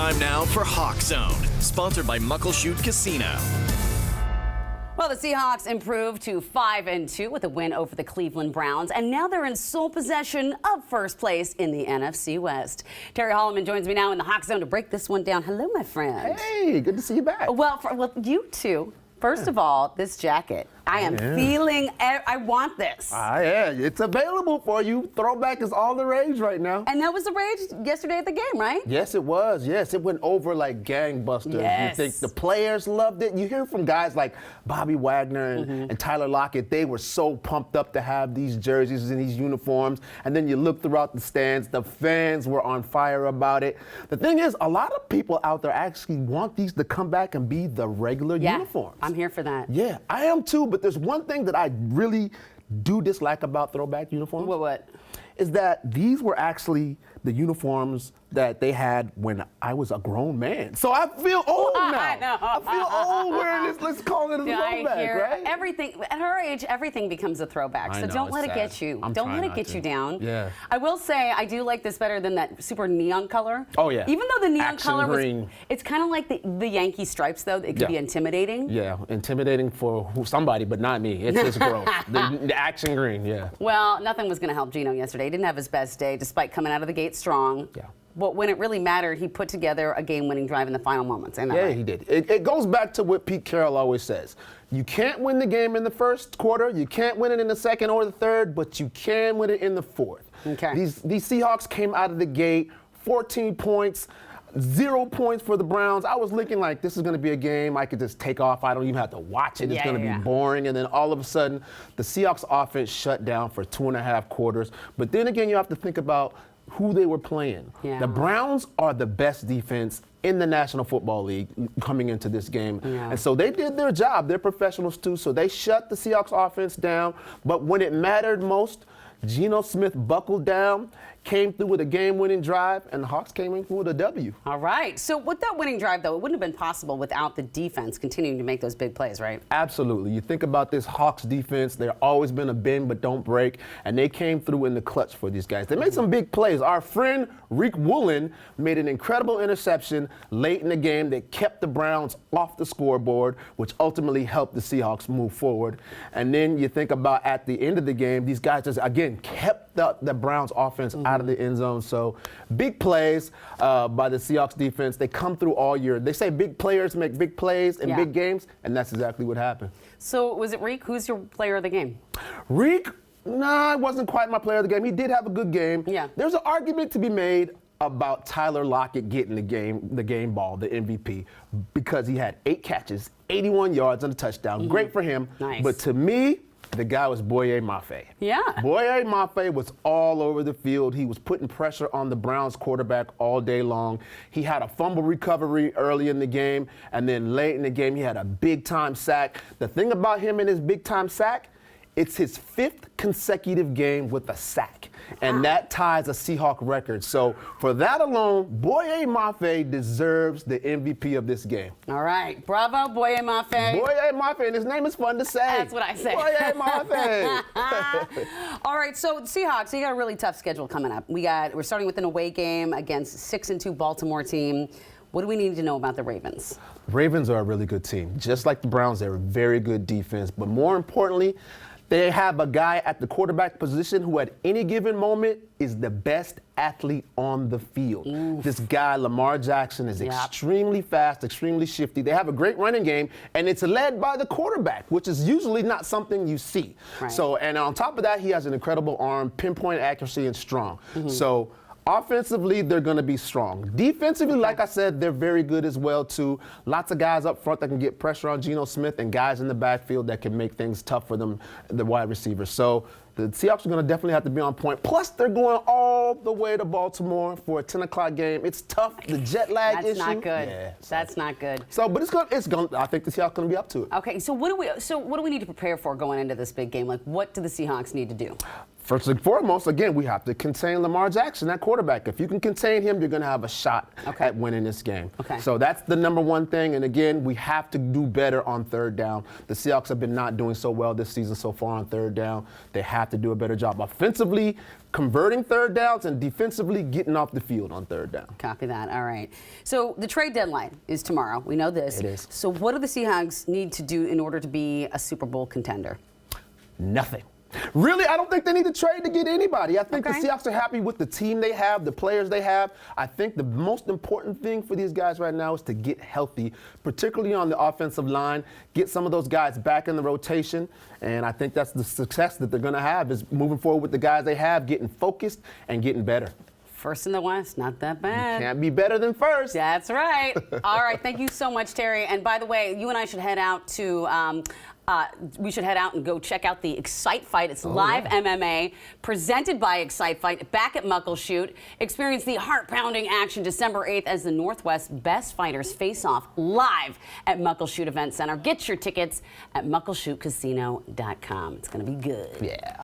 Time now for Hawk Zone, sponsored by Muckleshoot Casino. Well, the Seahawks improved to 5-2 with a win over the Cleveland Browns, and now they're in sole possession of first place in the NFC West. Terry Holloman joins me now in the Hawk Zone to break this one down. Hello, my friend. Hey, good to see you back. Well, you too. First of all, this jacket. I am feeling, I want this. Yeah, it's available for you. Throwback is all the rage right now. And that was the rage yesterday at the game, right? Yes, it was. Yes, it went over like gangbusters. Yes. You think the players loved it? You hear from guys like Bobby Wagner and Tyler Lockett. They were so pumped up to have these jerseys and these uniforms. And then you look throughout the stands, the fans were on fire about it. The thing is, a lot of people out there actually want these to come back and be the regular uniforms. I'm here for that. Yeah, I am too, but there's one thing that I really do dislike about throwback uniforms. What? Is that these were actually the uniforms that they had when I was a grown man. So I feel old now. I know. I feel old wearing this. Let's call it a throwback, right? Everything, at her age, everything becomes a throwback. So don't let it get you. Don't let it get you down. Yeah. I will say, I do like this better than that super neon color. Oh, yeah. Even though the neon Action color green. It's kind of like the Yankee stripes, though. It can be intimidating. Yeah, intimidating for somebody, but not me. It's his growth. The action green, yeah. Well, nothing was going to help Geno yesterday. He didn't have his best day, despite coming out of the gate strong. Yeah. But when it really mattered, he put together a game-winning drive in the final moments. Ain't that right? He did. It goes back to what Pete Carroll always says. You can't win the game in the first quarter, you can't win it in the second or the third, but you can win it in the fourth. Okay. These Seahawks came out of the gate, 14 points, 0 points for the Browns. I was looking like this is going to be a game I could just take off. I don't even have to watch it. It's going to be boring. And then all of a sudden, the Seahawks offense shut down for 2.5 quarters. But then again, you have to think about who they were playing. Yeah. The Browns are the best defense in the National Football League coming into this game. Yeah. And so they did their job. They're professionals too. So they shut the Seahawks offense down. But when it mattered most, Geno Smith buckled down, came through with a game-winning drive, and the Hawks came in with a W. All right. So with that winning drive, though, it wouldn't have been possible without the defense continuing to make those big plays, right? Absolutely. You think about this Hawks defense, they've always been a bend but don't break, and they came through in the clutch for these guys. They made some big plays. Our friend Rick Woolen made an incredible interception late in the game that kept the Browns off the scoreboard, which ultimately helped the Seahawks move forward. And then you think about at the end of the game, these guys just, again, kept the Browns offense out of the end zone. So big plays by the Seahawks defense. They come through all year. They say big players make big plays in big games, and that's exactly what happened. So was it Reek? Who's your player of the game? Reek, nah, it wasn't quite my player of the game. He did have a good game. Yeah. There's an argument to be made about Tyler Lockett getting the game ball, the MVP, because he had 8 catches, 81 yards, and a touchdown. Great for him. Nice. But to me, the guy was Boye Mafe. Yeah. Boye Mafe was all over the field. He was putting pressure on the Browns quarterback all day long. He had a fumble recovery early in the game, and then late in the game, he had a big-time sack. The thing about him and his big-time sack, it's his 5th consecutive game with a sack, and that ties a Seahawk record. So for that alone, Boye Mafe deserves the MVP of this game. All right. Bravo, Boye Mafe. Boye Mafe, and his name is fun to say. That's what I say. Boye Mafe. All right, so Seahawks, you got a really tough schedule coming up. We're starting with an away game against 6-2 Baltimore team. What do we need to know about the Ravens? Ravens are a really good team. Just like the Browns, they're a very good defense. But more importantly, they have a guy at the quarterback position who at any given moment is the best athlete on the field. Oof. This guy, Lamar Jackson, is extremely fast, extremely shifty. They have a great running game, and it's led by the quarterback, which is usually not something you see. Right. So, and on top of that, he has an incredible arm, pinpoint accuracy, and strong. So offensively, they're going to be strong. Defensively, like I said, they're very good as well, too. Lots of guys up front that can get pressure on Geno Smith and guys in the backfield that can make things tough for them, the wide receivers. So the Seahawks are going to definitely have to be on point. Plus, they're going all the way to Baltimore for a 10 o'clock game. It's tough. The jet lag issue. That's not good. Yeah, That's not good. So, but it's going. I think the Seahawks are going to be up to it. Okay, so what do we need to prepare for going into this big game? Like, what do the Seahawks need to do? First and foremost, again, we have to contain Lamar Jackson, that quarterback. If you can contain him, you're going to have a shot at winning this game. So that's the number one thing. And again, we have to do better on third down. The Seahawks have been not doing so well this season so far on third down. They have to do a better job offensively, converting third downs, and defensively getting off the field on third down. Copy that. All right. So the trade deadline is tomorrow. We know this. It is. So what do the Seahawks need to do in order to be a Super Bowl contender? Nothing. Really, I don't think they need to trade to get anybody. I think the Seahawks are happy with the team they have, the players they have. I think the most important thing for these guys right now is to get healthy, particularly on the offensive line, get some of those guys back in the rotation. And I think that's the success that they're going to have is moving forward with the guys they have, getting focused and getting better. First in the West, not that bad. You can't be better than first. That's right. All right, thank you so much, Terry. And by the way, you and I should head out to we should head out and go check out the Excite Fight. It's live MMA presented by Excite Fight back at Muckleshoot. Experience the heart-pounding action December 8th as the Northwest best fighters face off live at Muckleshoot Event Center. Get your tickets at muckleshootcasino.com. It's going to be good. Yeah.